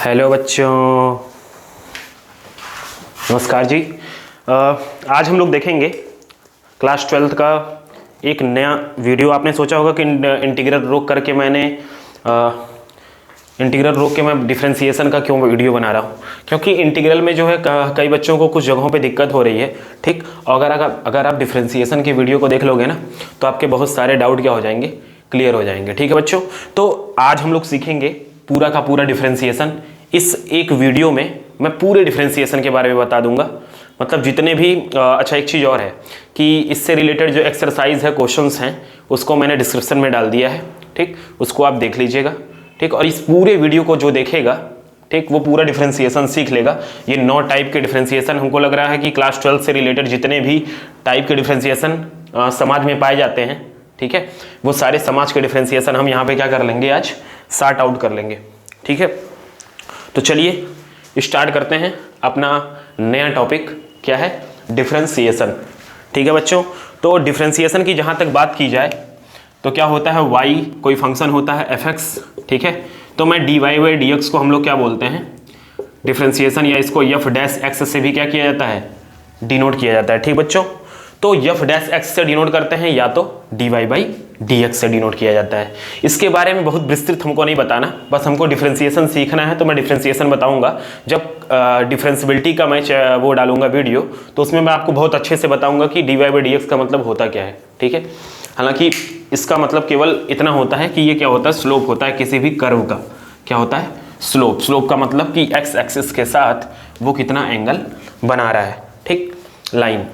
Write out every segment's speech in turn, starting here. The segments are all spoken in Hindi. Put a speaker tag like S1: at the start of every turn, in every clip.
S1: हेलो बच्चों, नमस्कार जी। आज हम लोग देखेंगे क्लास 12th का एक नया वीडियो। आपने सोचा होगा कि इंटीग्रल रोक करके मैं डिफरेंशिएशन का क्यों वीडियो बना रहा हूँ, क्योंकि इंटीग्रल में जो है कई बच्चों को कुछ जगहों पे दिक्कत हो रही है। ठीक, अगर आप डिफरेंशिएशन की वीडियो को देख लोगे ना तो आपके बहुत सारे डाउट क्या हो जाएंगे, क्लियर हो जाएंगे। ठीक है बच्चों, तो आज हम लोग सीखेंगे पूरा का पूरा डिफरेंशिएशन। इस एक वीडियो में मैं पूरे डिफरेंशिएशन के बारे में बता दूंगा, मतलब जितने भी अच्छा एक चीज़ और है कि इससे रिलेटेड जो एक्सरसाइज है, क्वेश्चंस हैं, उसको मैंने डिस्क्रिप्शन में डाल दिया है। ठीक, उसको आप देख लीजिएगा। ठीक, और इस पूरे वीडियो को जो देखेगा, ठीक, वो पूरा डिफरेंशिएशन सीख लेगा। ये 9 टाइप के डिफरेंशिएशन, हमको लग रहा है कि क्लास 12 से रिलेटेड जितने भी टाइप के डिफरेंशिएशन समाज में पाए जाते हैं, ठीक है, वो सारे समाज के डिफरेंशिएशन हम यहाँ पे क्या कर लेंगे, आज सॉर्ट आउट कर लेंगे। ठीक है, तो चलिए स्टार्ट करते हैं अपना नया टॉपिक। क्या है? डिफरेंशिएशन। ठीक है बच्चों, तो डिफरेंशिएशन की जहाँ तक बात की जाए तो क्या होता है, y कोई फंक्शन होता है fx, ठीक है, तो मैं dy बाई dx को हम लोग क्या बोलते हैं, डिफरेंशिएशन, या इसको f डैश x से भी क्या किया जाता है, डिनोट किया जाता है। ठीक बच्चों, तो f डैश x से डिनोट करते हैं या तो dy बाई dx से डिनोट किया जाता है। इसके बारे में बहुत विस्तृत हमको नहीं बताना, बस हमको डिफरेंशिएशन सीखना है। तो मैं डिफरेंशिएशन बताऊंगा जब डिफरेंशिबिलिटी का मैं वो डालूंगा वीडियो, तो उसमें मैं आपको बहुत अच्छे से बताऊंगा कि dy बाई dx का मतलब होता क्या है। ठीक है, हालांकि इसका मतलब केवल इतना होता है कि ये क्या होता है, स्लोप होता है किसी भी कर्व का। क्या होता है? स्लोप। स्लोप का मतलब कि x एक्सिस के साथ वो कितना एंगल बना रहा है। ठीक, लाइन।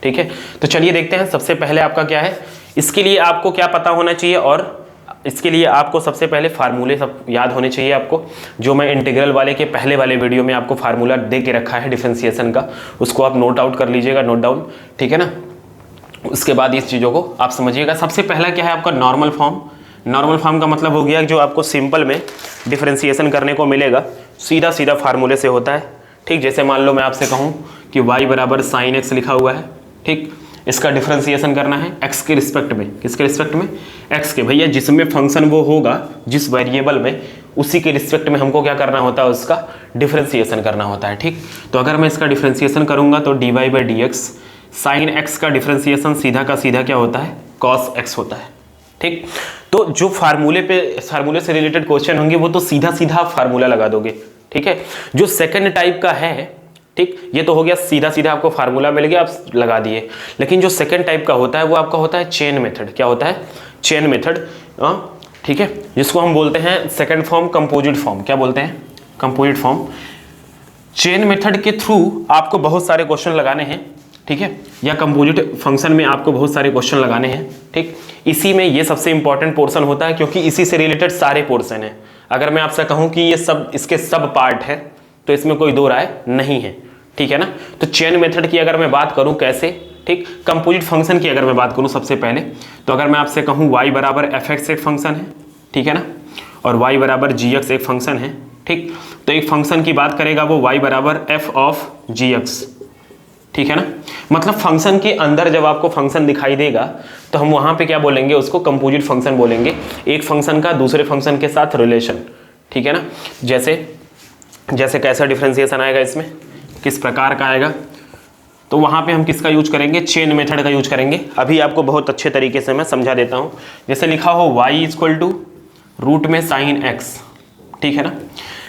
S1: ठीक है, तो चलिए देखते हैं। सबसे पहले आपका क्या है, इसके लिए आपको क्या पता होना चाहिए, और इसके लिए आपको सबसे पहले फार्मूले सब याद होने चाहिए आपको, जो मैं इंटीग्रल वाले के पहले वाले वीडियो में आपको फार्मूला दे के रखा है डिफरेंशिएशन का, उसको आप नोट आउट कर लीजिएगा, नोट डाउन। ठीक है ना, उसके बाद इस चीज़ों को आप समझिएगा। सबसे पहला क्या है आपका, नॉर्मल फॉर्म। नॉर्मल फॉर्म का मतलब हो गया जो आपको सिंपल में डिफरेंशिएशन करने को मिलेगा, सीधा सीधा फार्मूले से होता है। ठीक, जैसे मान लो मैं आपसे कहूँ कि y बराबर साइन x लिखा हुआ है। ठीक, इसका डिफरेंशिएशन करना है x के रिस्पेक्ट में। किसके रिस्पेक्ट में? x के। भैया जिसमें फंक्शन वो होगा, जिस वेरिएबल में, उसी के रिस्पेक्ट में हमको क्या करना होता है, उसका डिफरेंशिएशन करना होता है। ठीक, तो अगर मैं इसका डिफरेंशिएशन करूंगा तो dy by dx, sine x का डिफरेंशिएशन सीधा का सीधा क्या होता है, cos x होता है। ठीक, तो जो फार्मूले से रिलेटेड क्वेश्चन होंगे वो तो सीधा सीधा फार्मूला लगा दोगे। ठीक है, जो सेकंड टाइप का है, ठीक, ये तो हो गया सीधा सीधा आपको फार्मूला मिल गया, आप लगा दिए। लेकिन जो सेकंड टाइप का होता है वो आपका होता है चेन मेथड। क्या होता है? Chain method. ठीक है, जिसको हम बोलते हैं सेकंड फॉर्म, कंपोजिट फॉर्म। क्या बोलते हैं? Composite form. चेन मेथड के थ्रू आपको बहुत सारे क्वेश्चन लगाने हैं। ठीक है, या कंपोजिट फंक्शन में आपको बहुत सारे क्वेश्चन लगाने हैं। ठीक, इसी में ये सबसे इंपॉर्टेंट पोर्शन होता है, क्योंकि इसी से रिलेटेड सारे पोर्शन हैं। अगर मैं आपसे कहूँ कि ये सब इसके सब पार्ट है तो इसमें कोई दो राय नहीं है। ठीक है ना, तो चेन मेथड की अगर मैं बात करूं कैसे, ठीक, कंपोजिट फंक्शन की अगर मैं बात करूं सबसे पहले, तो अगर मैं आपसे कहूं y बराबर fx एक फंक्शन है, ठीक है ना, और y बराबर gx एक फंक्शन है। ठीक, तो एक फंक्शन की बात करेगा वो y बराबर f ऑफ gx। ठीक है ना, मतलब फंक्शन के अंदर जब आपको फंक्शन दिखाई देगा तो हम वहां पे क्या बोलेंगे, उसको कंपोजिट फंक्शन बोलेंगे। एक फंक्शन का दूसरे फंक्शन के साथ रिलेशन। ठीक है ना, जैसे कैसा डिफरेंशिएशन आएगा, इसमें किस प्रकार का आएगा, तो वहां पे हम किसका यूज करेंगे, चेन मेथड का यूज करेंगे। अभी आपको बहुत अच्छे तरीके से मैं समझा देता हूं। जैसे लिखा हो y इक्वल टू रूट में साइन x। ठीक है ना,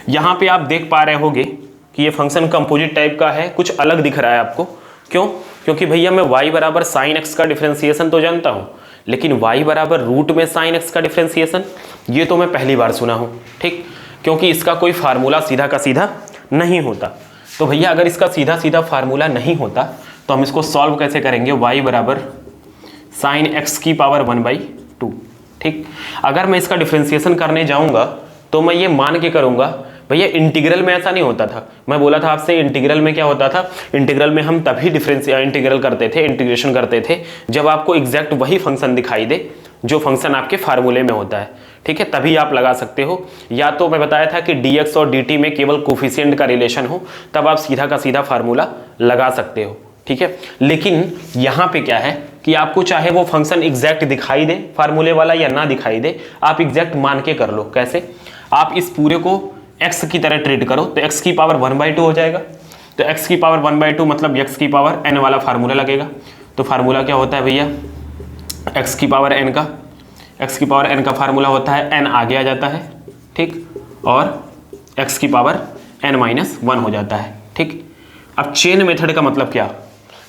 S1: यहां पे आप देख पा रहे होगे कि ये फंक्शन कंपोजिट टाइप का है, कुछ अलग दिख रहा है आपको। क्यों? क्योंकि भैया मैं y बराबर साइन x का डिफरेंशिएशन तो जानता हूं, लेकिन y बराबर रूट में साइन x का डिफरेंशिएशन ये तो मैं पहली बार सुना हूं। ठीक, क्योंकि इसका कोई फार्मूला सीधा का सीधा नहीं होता। तो भैया अगर इसका सीधा सीधा फार्मूला नहीं होता तो हम इसको सॉल्व कैसे करेंगे, y बराबर साइन x की पावर 1/2। ठीक, अगर मैं इसका डिफरेंशिएशन करने जाऊंगा तो मैं ये मान के करूंगा। भैया इंटीग्रल में ऐसा नहीं होता था, मैं बोला था आपसे इंटीग्रल में क्या होता था, इंटीग्रल में हम तभी इंटीग्रेशन करते थे जब आपको एग्जैक्ट वही फंक्शन दिखाई दे जो फंक्शन आपके फार्मूले में होता है। ठीक है, तभी आप लगा सकते हो। या तो मैं बताया था कि dx और dt में केवल कोफिशिएंट का रिलेशन हो, तब आप सीधा का सीधा फार्मूला लगा सकते हो। ठीक है, लेकिन यहाँ पे क्या है कि आपको चाहे वो फंक्शन एग्जैक्ट दिखाई दे फार्मूले वाला या ना दिखाई दे, आप एग्जैक्ट मान के कर लो। कैसे? आप इस पूरे को x की तरह ट्रीट करो तो x की पावर 1/2 हो जाएगा। तो x की पावर 1/2 मतलब x की पावर n वाला फार्मूला लगेगा। तो फार्मूला क्या होता है भैया, x की पावर n का फार्मूला होता है n आगे आ जाता है, ठीक, और x की पावर n-1 हो जाता है, ठीक। अब चेन मेथड का मतलब क्या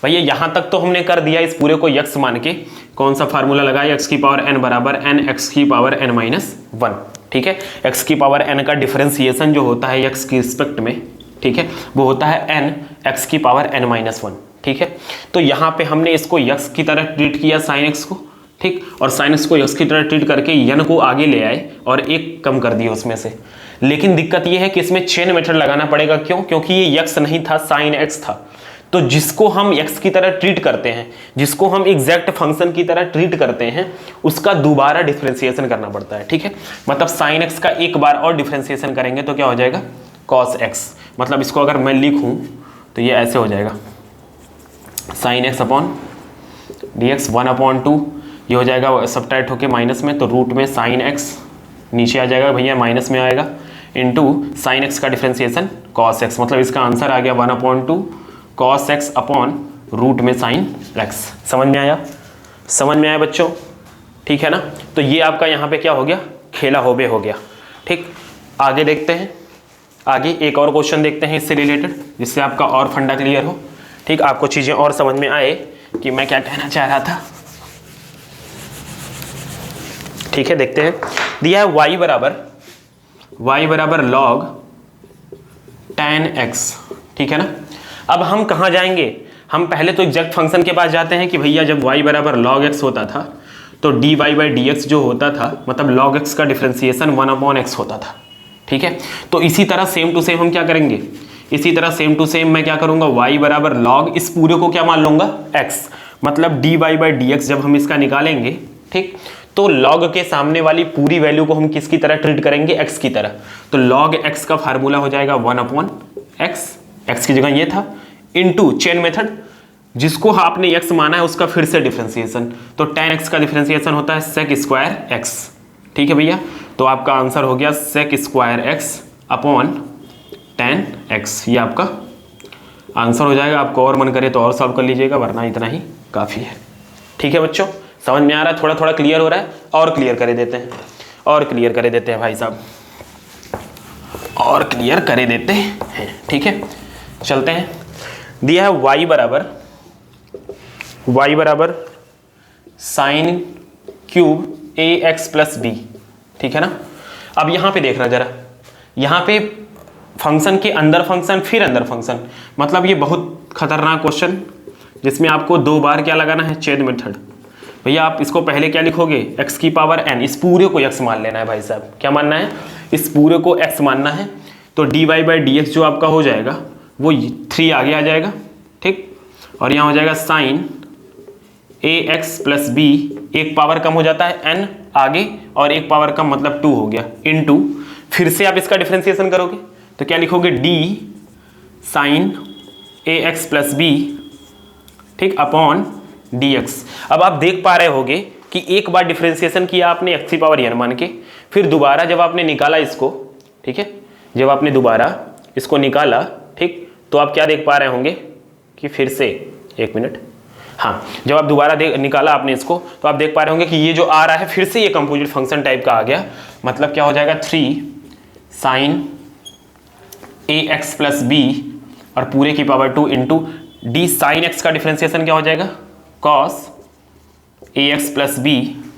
S1: भैया, यहाँ तक तो हमने कर दिया इस पूरे को x मान के, कौन सा फार्मूला लगाया, x की पावर n बराबर n x की पावर n-1, ठीक है। x की पावर n का डिफरेंशिएशन जो होता है x की रिस्पेक्ट में, ठीक है, वो होता है n x की पावर n-1, ठीक है। तो यहाँ पे हमने इसको x की तरह ट्रीट किया sin x को, ठीक, और sin x को x की तरह ट्रीट करके n को आगे ले आए और एक कम कर दिया उसमें से। लेकिन दिक्कत ये है कि इसमें चेन मेथड लगाना पड़ेगा, क्यों, क्योंकि ये x नहीं था, sin x था। तो जिसको हम x की तरह ट्रीट करते हैं, जिसको हम एग्जैक्ट फंक्शन की तरह ट्रीट करते हैं, उसका दोबारा डिफरेंशिएशन करना पड़ता है, ठीक है। मतलब sin x का एक बार और डिफरेंशिएशन करेंगे तो क्या हो जाएगा, cos x। मतलब इसको अगर मैं लिखूं तो ये ऐसे हो जाएगा, sin x अपॉन dx 1/2, ये हो जाएगा सबट्रैक्ट होके माइनस में, तो रूट में sin x नीचे आ जाएगा भैया, माइनस में आएगा, इंटू sin x का डिफरेंशिएशन cos x। मतलब इसका आंसर आ गया 1/2 cos x अपॉन रूट में sin x। समझ में आया, समझ में आया बच्चों, ठीक है ना। तो ये आपका यहाँ पे क्या हो गया, खेला होबे हो गया, ठीक। आगे देखते हैं, आगे एक और क्वेश्चन देखते हैं इससे रिलेटेड, जिससे आपका और फंडा क्लियर हो, ठीक, आपको चीज़ें और समझ में आए कि मैं क्या कहना चाह रहा था, ठीक है। देखते हैं, दिया है y बराबर log tan x, ठीक है ना। अब हम कहाँ जाएंगे, हम पहले तो एग्जैक्ट फंक्शन के पास जाते हैं कि भैया जब y बराबर log x होता था तो dy/dx जो होता था, मतलब log x का डिफरेंशिएशन 1/x होता था, ठीक है। तो इसी तरह सेम टू सेम हम क्या करेंगे, इसी तरह सेम टू सेम मैं क्या करूंगा, y बराबर log इस पूरे को क्या मान लूंगा, x, मतलब dy/dx जब हम इसका निकालेंगे, ठीक, तो log के सामने वाली पूरी वैल्यू को हम किसकी तरह ट्रीट करेंगे, x की तरह। तो log x का फार्मूला हो जाएगा 1/x, x की जगह ये था, इनटू चेन मेथड, जिसको आपने x माना है उसका फिर से डिफरेंशिएशन, तो tan x का डिफरेंशिएशन होता है sec² x, ठीक है भैया। तो आपका आंसर हो गया sec² x upon tan x, ये आपका आंसर हो जाएगा। आपको और मन करे तो और सॉल्व कर लीजिएगा, वरना इतना ही काफ़ी है, ठीक है बच्चों। समझ में आ रहा है, थोड़ा थोड़ा क्लियर हो रहा है, और क्लियर करे देते हैं, और क्लियर करे देते हैं भाई साहब, और क्लियर करे देते हैं, ठीक है। चलते हैं, दिया है y बराबर sin cube ax plus b, ठीक है ना। अब यहाँ पे देखना जरा, यहाँ पे फंक्शन के अंदर फंक्शन फिर अंदर फंक्शन, मतलब ये बहुत खतरनाक क्वेश्चन जिसमें आपको दो बार क्या लगाना है, चेन मेथड। भैया आप इसको पहले क्या लिखोगे, x की पावर n, इस पूरे को x मान लेना है भाई साहब, क्या मानना है, इस पूरे को x मानना है। तो dy/dx जो आपका हो जाएगा वो 3 आगे आ जाएगा, ठीक, और यहाँ हो जाएगा sin ax प्लस b, एक पावर कम हो जाता है n आगे और एक पावर कम मतलब 2 हो गया, इनटू फिर से आप इसका डिफरेंशिएशन करोगे तो क्या लिखोगे, d sin ax plus b, ठीक, अपॉन dx। अब आप देख पा रहे होगे कि एक बार डिफरेंशिएशन किया आपने x की पावर n मान के, फिर दोबारा जब आपने निकाला इसको, ठीक है, जब आपने दोबारा इसको निकाला, ठीक, तो आप क्या देख पा रहे होंगे कि फिर से, एक मिनट, हाँ, जब आप दोबारा निकाला आपने इसको तो आप देख पा रहे होंगे कि ये जो आ रहा है फिर से ये कंपोजिट फंक्शन टाइप का आ गया। मतलब क्या हो जाएगा, 3 sin ax प्लस b और पूरे की power 2 into d sin x का डिफरेंशिएशन क्या हो जाएगा, cos ax प्लस b,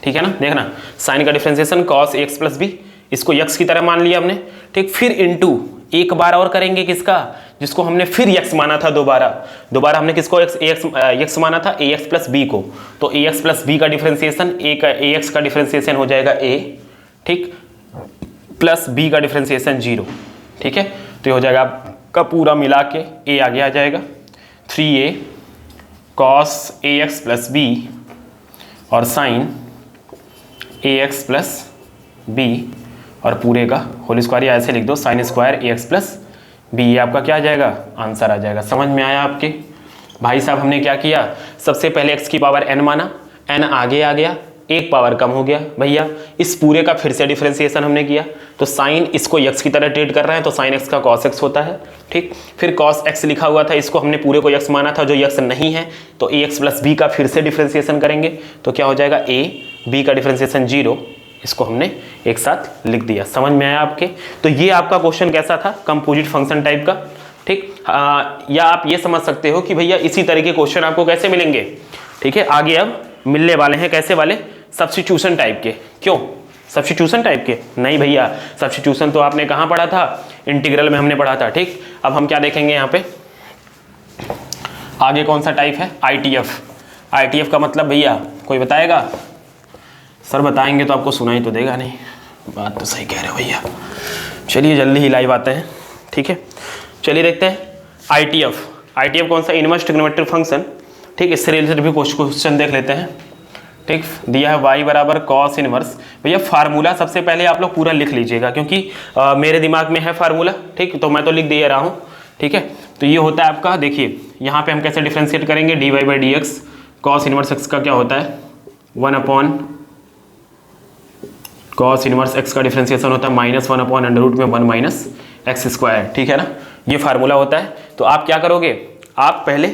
S1: ठीक है ना। देखना साइन का differentiation cos ax plus b, इसको x की तरह मान लिया हमने, ठीक, फिर इंटू एक बार और करेंगे किसका, जिसको हमने फिर x माना था, दोबारा हमने किसको x माना था, ax प्लस b को। तो ax प्लस b का डिफरेंशिएशन, ax का डिफरेंशिएशन हो जाएगा a, ठीक, प्लस b का डिफरेंशिएशन 0, ठीक है। तो ये हो जाएगा आपका पूरा मिला के a आगे आ जाएगा, 3a cos ax plus b और sin ax प्लस b और पूरे का होल स्क्वायर, या ऐसे लिख दो sin square ax plus b, ये आपका क्या आ जाएगा, आंसर आ जाएगा। समझ में आया आपके भाई साहब। हमने क्या किया, सबसे पहले x की पावर n माना, n आगे आ गया, एक पावर कम हो गया भैया। इस पूरे का फिर से डिफरेंशिएशन हमने किया, तो साइन इसको x की तरह ट्रीट कर रहे हैं, तो साइन x का cos x होता है। ठीक, फिर cos x लिखा हुआ था, इसको हमने पूरे को x माना था, जो x नहीं है, तो ax प्लस b का फिर से डिफरेंशिएशन करेंगे, तो क्या हो जाएगा a, b का डिफरेंशिएशन 0, इसको हमने एक साथ लिख दिया। समझ में आया आपके? तो ये आपका क्वेश्चन कैसा था, कंपोजिट फंक्शन टाइप का। ठीक, या आप ये समझ सकते हो कि भैया इसी तरह के क्वेश्चन आपको कैसे मिलेंगे। ठीक है, आगे अब मिलने वाले हैं कैसे वाले, सब्स्टिट्यूशन टाइप के। क्यों सब्स्टिट्यूशन टाइप के? नहीं भैया, सब्स्टिट्यूशन तो आपने कहाँ पढ़ा था, इंटीग्रल में हमने पढ़ा था। ठीक, अब हम क्या देखेंगे यहाँ पे, आगे कौन सा टाइप है, ITF। ITF का मतलब भैया कोई बताएगा? सर बताएंगे तो आपको सुनाई तो देगा नहीं। बात तो सही कह रहे हो भैया। चलिए जल्दी ही लाइव आते हैं। ठीक है, चलिए देखते हैं ITF कौन सा, इनवर्स ट्रिग्नोमेट्रिक फंक्शन। ठीक, इससे रिलेटेड भी क्वेश्चन देख लेते हैं। ठीक, दिया है y बराबर कॉस इनवर्स। भैया फार्मूला सबसे पहले आप लोग पूरा लिख लीजिएगा, क्योंकि मेरे दिमाग में है फार्मूला। ठीक, तो मैं तो लिख दे रहा हूँ। ठीक है, तो ये होता है आपका, देखिए यहाँ पे हम कैसे डिफ्रेंशिएट करेंगे, dy/dx कॉस इनवर्स x का क्या होता है, 1 अपॉन कॉस इनवर्स x का डिफ्रेंशिएशन होता है -1 अपॉन अंडर रूट में 1 माइनस एक्स स्क्वायर। ठीक है ना, ये फार्मूला होता है। तो आप क्या करोगे, आप पहले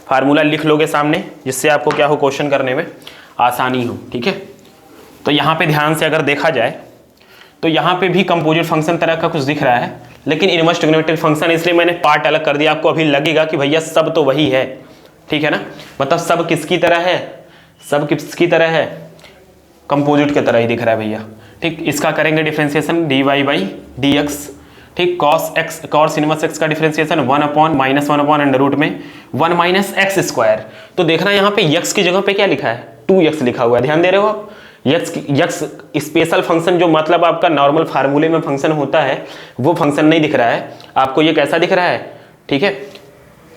S1: फार्मूला लिख लोगे सामने, जिससे आपको क्या हो, क्वेश्चन करने में आसानी हो। ठीक है, तो यहाँ पे ध्यान से अगर देखा जाए तो यहाँ पे भी कंपोजिट फंक्शन तरह का कुछ दिख रहा है, लेकिन इनवर्स ट्रिग्नोमेट्रिक फंक्शन, इसलिए मैंने पार्ट अलग कर दिया। आपको अभी लगेगा कि भैया सब तो वही है। ठीक है ना, मतलब सब किसकी तरह है, सब किसकी तरह है, कंपोजिट की तरह ही दिख रहा है भैया। ठीक, इसका करेंगे डिफरेंशिएशन dy/dx। ठीक, cos इनवर्स x का differentiation 1 upon -1 upon under root में 1 माइनस एक्स स्क्वायर। तो देखना यहाँ पे x की जगह पे क्या लिखा है, 2x लिखा हुआ है। ध्यान दे रहे हो आप, x स्पेशल फंक्शन, जो मतलब आपका नॉर्मल फार्मूले में फंक्शन होता है, वो फंक्शन नहीं दिख रहा है आपको। ये कैसा दिख रहा है, ठीक है,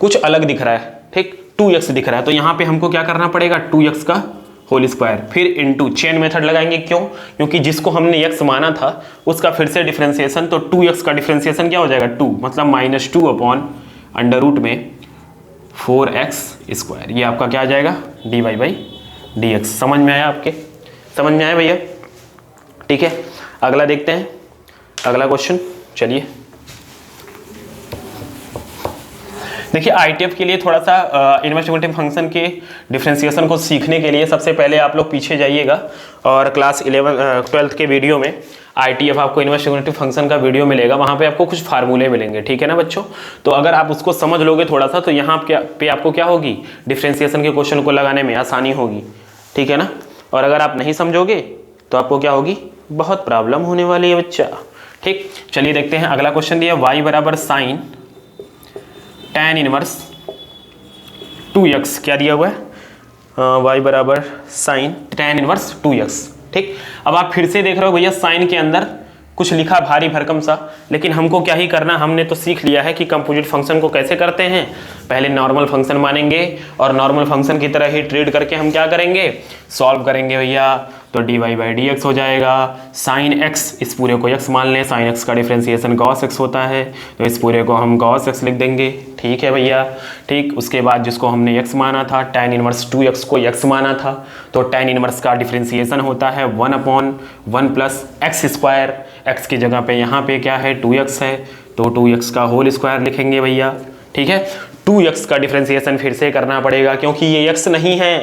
S1: कुछ अलग दिख रहा है। ठीक, 2x दिख रहा है। तो यहाँ पे हमको क्या करना पड़ेगा, 2x का होल स्क्वायर, फिर इनटू चेन मेथड लगाएंगे। क्यों, क्योंकि जिसको हमने x माना था उसका फिर से डिफरेंशिएशन, तो 2x का डिफरेंशिएशन क्या हो जाएगा, 2, मतलब -2 अपॉन अंडर रूट में 4x स्क्वायर। ये आपका क्या आ जाएगा, dy/dx। समझ में आया आपके, समझ में आया भैया? ठीक है, अगला देखते हैं, अगला क्वेश्चन। चलिए देखिए, ITF के लिए थोड़ा सा इनवर्स ट्रिग्नोमेट्रिक फंक्शन के डिफरेंशिएशन को सीखने के लिए सबसे पहले आप लोग पीछे जाइएगा, और क्लास 12th के वीडियो में ITF आपको इनवर्स ट्रिग्नोमेट्रिक फंक्शन का वीडियो मिलेगा। वहाँ पे आपको कुछ फार्मूले मिलेंगे। ठीक है ना बच्चों, तो अगर आप उसको समझ लोगे थोड़ा सा, तो यहाँ पे आपको क्या होगी, डिफरेंशिएशन के क्वेश्चन को लगाने में आसानी होगी। ठीक है ना, और अगर आप नहीं समझोगे तो आपको क्या होगी, बहुत प्रॉब्लम होने वाली है बच्चा। ठीक, चलिए देखते हैं अगला क्वेश्चन। दिया y बराबर साइन tan इनवर्स 2x, क्या दिया हुआ है, y बराबर साइन tan इनवर्स 2x। ठीक, अब आप फिर से देख रहे हो भैया, साइन के अंदर कुछ लिखा भारी भरकम सा, लेकिन हमको क्या ही करना, हमने तो सीख लिया है कि कंपोजिट फंक्शन को कैसे करते हैं। पहले नॉर्मल फंक्शन मानेंगे, और नॉर्मल फंक्शन की तरह ही ट्रीट करके हम क्या करेंगे, सॉल्व करेंगे भैया। तो dy/dx हो जाएगा, साइन x, इस पूरे को x मान लें, साइन x का डिफरेंशिएशन cos x होता है, तो इस पूरे को हम cos x लिख देंगे। ठीक है भैया। ठीक, उसके बाद जिसको हमने x माना था, tan इनवर्स 2x को x माना था, तो tan इनवर्स का डिफरेंशिएशन होता है 1 upon 1 plus x square. x की जगह पे यहाँ पे क्या है, 2x है, तो 2x का होल स्क्वायर लिखेंगे भैया। ठीक है, 2x का डिफरेंशिएशन फिर से करना पड़ेगा, क्योंकि ये x नहीं है,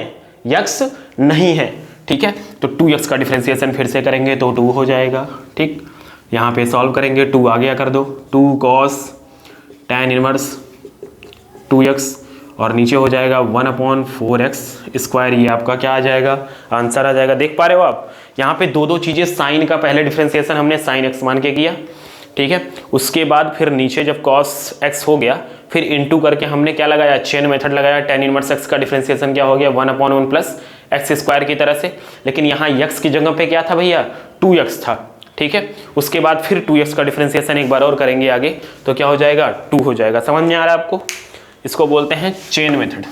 S1: x नहीं है। ठीक है, तो 2x का डिफरेंशिएशन फिर से करेंगे तो 2 हो जाएगा। ठीक, यहाँ पे सॉल्व करेंगे, 2 आ गया कर दो, 2 cos tan इनवर्स 2x, और नीचे हो जाएगा 1 अपॉन 4x स्क्वायर। ये आपका क्या आ जाएगा, आंसर आ जाएगा। देख पा रहे हो आप, यहाँ पे दो चीज़ें, साइन का पहले डिफरेंशिएशन हमने साइन x मान के किया। ठीक है, उसके बाद फिर नीचे जब cos x हो गया, फिर इनटू करके हमने क्या लगाया, चेन मेथड लगाया। tan इनवर्स x का डिफरेंशिएशन क्या हो गया, 1 अपॉन 1 प्लस एक्स स्क्वायर की तरह से, लेकिन यहाँ x की जगह पे क्या था भैया, 2x था। ठीक है, उसके बाद फिर 2x का डिफरेंशिएशन एक बार और करेंगे आगे, तो क्या हो जाएगा, 2 हो जाएगा। समझ में आ रहा है आपको? इसको बोलते हैं चेन मेथड।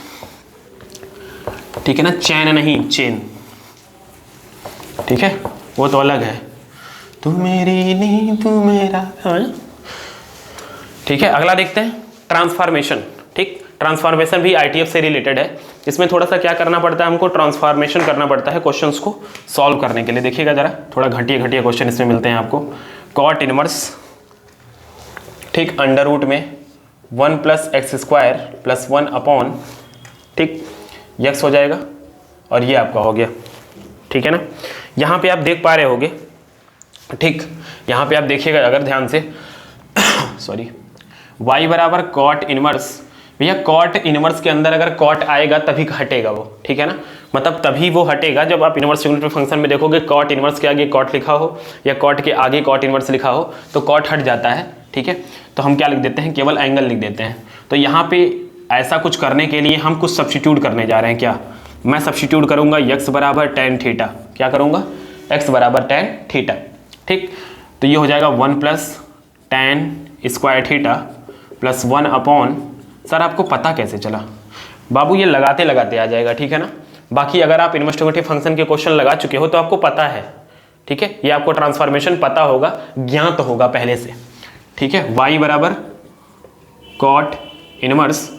S1: ठीक है ना, चैन नहीं, चेन। ठीक है, वो तो अलग है, तू मेरी नी तू मेरा। ठीक है, अगला देखते हैं ट्रांसफॉर्मेशन। ठीक, ट्रांसफॉर्मेशन भी ITF से रिलेटेड है। इसमें थोड़ा सा क्या करना पड़ता है, हमको ट्रांसफॉर्मेशन करना पड़ता है क्वेश्चंस को सॉल्व करने के लिए। देखिएगा जरा, थोड़ा घटिया घटिया क्वेश्चन इसमें मिलते हैं आपको। कॉट इनवर्स, ठीक, अंडर रूट में 1 + x² + 1 अपॉन, ठीक, x हो जाएगा और ये आपका हो गया, ठीक है ना। यहाँ पे आप देख पा रहे होगे, ठीक, यहाँ पे आप देखिएगा अगर ध्यान से सॉरी, y बराबर कॉट इनवर्स। भैया कॉट इनवर्स के अंदर अगर कॉट आएगा तभी हटेगा वो, ठीक है ना, मतलब तभी वो हटेगा जब आप इनवर्स यूनिट फंक्शन में देखोगे कॉट इनवर्स के आगे कॉट लिखा हो या कॉट के आगे कॉट इनवर्स लिखा हो तो कॉट हट जाता है, ठीक है। तो हम क्या लिख देते हैं, केवल एंगल लिख देते हैं। तो यहाँ पे ऐसा कुछ करने के लिए हम कुछ सब्स्टिट्यूट करने जा रहे हैं। क्या मैं सब्स्टिट्यूट करूँगा, x बराबर tan थीटा, क्या करूँगा, x बराबर tan थीटा, ठीक। तो ये हो जाएगा 1 + tan² थीटा + 1 अपॉन, सर आपको पता कैसे चला बाबू, ये लगाते लगाते आ जाएगा, ठीक है ना। बाकी अगर आप इन्वेस्टिगेटिव फंक्शन के क्वेश्चन लगा चुके हो तो आपको पता है, ठीक है, ये आपको ट्रांसफॉर्मेशन पता होगा, ज्ञात होगा पहले से, ठीक है। y बराबर कॉट इनवर्स,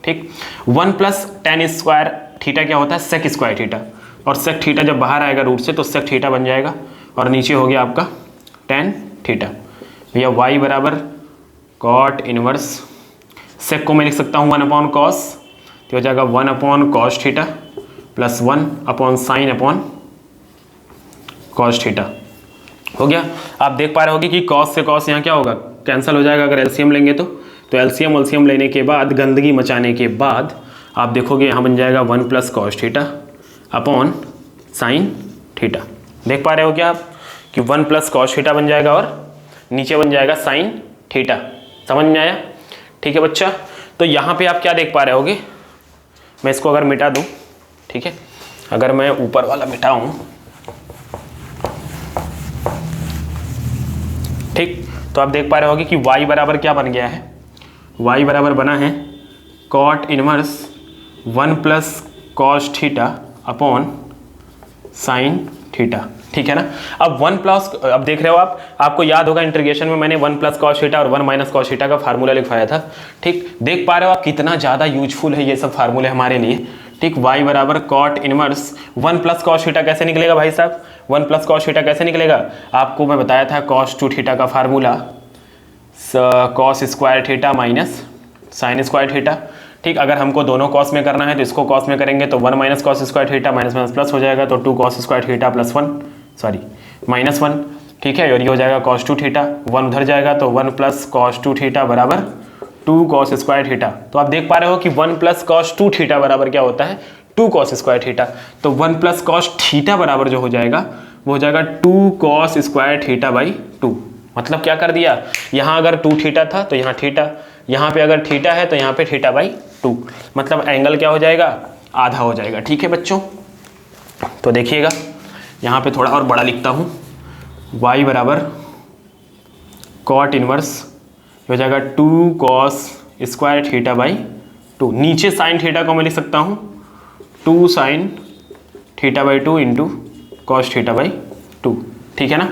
S1: ठीक, 1 + tan² थीटा क्या होता है, sec² थीटा, और sec थीटा जब बाहर आएगा रूट से तो sec थीटा बन जाएगा और नीचे हो गया आपका tan थीटा। भैया y बराबर कॉट इनवर्स, sec को मैं लिख सकता हूँ 1 अपॉन कॉस, तो हो जाएगा 1 upon cos theta + 1 upon sine upon cos theta, हो गया। आप देख पा रहे होगे कि कॉस से कॉस यहाँ क्या होगा, कैंसिल हो जाएगा अगर एलसीएम लेंगे तो एलसीएम लेने के बाद, गंदगी मचाने के बाद आप देखोगे यहाँ बन जाएगा 1 + cos theta upon sine theta. देख पा रहे हो क्या आप कि 1 + कॉस थीटा बन जाएगा और नीचे बन जाएगा साइन थीटा, समझ में आया, ठीक है बच्चा। तो यहाँ पे आप क्या देख पा रहे होगे, मैं इसको अगर मिटा दूँ, ठीक है, अगर मैं ऊपर वाला मिटाऊँ, ठीक, तो आप देख पा रहे होगे कि y बराबर क्या बन गया है, y बराबर बना है cot inverse 1 + cos theta upon sine theta, ठीक है ना। अब 1+, अब देख रहे हो आप, आपको याद होगा इंटीग्रेशन में मैंने 1 + कॉस थीटा और 1 - कॉस थीटा का फार्मूला लिखवाया था, ठीक। देख पा रहे हो आप कितना ज़्यादा यूजफुल है ये सब फार्मूले हमारे लिए, ठीक। y बराबर कॉट इनवर्स 1 + कॉस थीटा कैसे निकलेगा भाई साहब, 1 + कॉस थीटा कैसे निकलेगा, आपको मैं बताया था cos2 थीटा का formula cos² theta minus sin² theta, ठीक। अगर हमको दोनों कॉस में करना है तो इसको कॉस में करेंगे तो 1 - cos² थीटा माइनस प्लस हो जाएगा तो 2 cos² थीटा + 1, सॉरी -1, ठीक है। और ये हो जाएगा cos2 थीटा, 1 उधर जाएगा तो 1 + cos2 थीटा बराबर 2 cos² थीटा। तो आप देख पा रहे हो कि 1 + cos2 थीटा बराबर क्या होता है, 2 cos² थीटा। तो 1 + cos थीटा बराबर जो हो जाएगा वो हो जाएगा 2 cos² थीटा / 2। मतलब क्या कर दिया, यहाँ अगर 2 थीटा था तो यहाँ थीटा, यहाँ पे अगर थीटा है तो यहाँ पे थीटा / 2, मतलब एंगल क्या हो जाएगा, आधा हो जाएगा, ठीक है बच्चों। तो देखिएगा यहाँ पे थोड़ा और बड़ा लिखता हूँ, y बराबर कॉट इनवर्स हो जाएगा 2 cos² थीटा / 2, नीचे साइन थीटा को मैं लिख सकता हूँ 2 sin theta / 2 into cos theta / 2, ठीक है ना।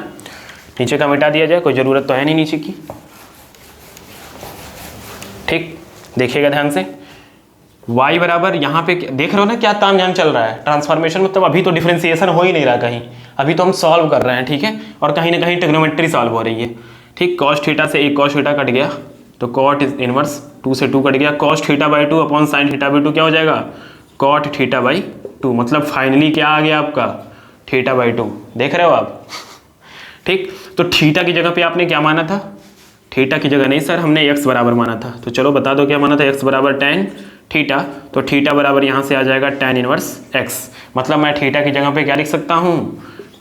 S1: नीचे का मिटा दिया जाए, कोई ज़रूरत तो है नहीं नीचे की, ठीक। देखिएगा ध्यान से, y बराबर यहाँ पे देख रहे हो ना क्या तामझाम चल रहा है ट्रांसफॉर्मेशन, मतलब अभी तो डिफरेंशिएशन हो ही नहीं रहा कहीं, अभी तो हम सॉल्व कर रहे हैं, ठीक है, और कहीं ना कहीं ट्रिग्नोमेट्री सॉल्व हो रही है, ठीक। कॉस थीटा से एक कॉस थीटा कट गया तो कॉट इनवर्स 2 से 2 कट गया, cos theta / 2 upon sine theta / 2 क्या हो जाएगा, कॉट थीटा / 2, मतलब फाइनली क्या आ गया आपका, थीटा / 2, देख रहे हो आप, ठीक। तो थीटा की जगह पे आपने क्या माना था, थीटा की जगह नहीं सर हमने x बराबर माना था, तो चलो बता दो क्या माना था, x बराबर tan थीटा, तो थीटा बराबर यहाँ से आ जाएगा tan इनवर्स x, मतलब मैं थीटा की जगह पे क्या लिख सकता हूँ,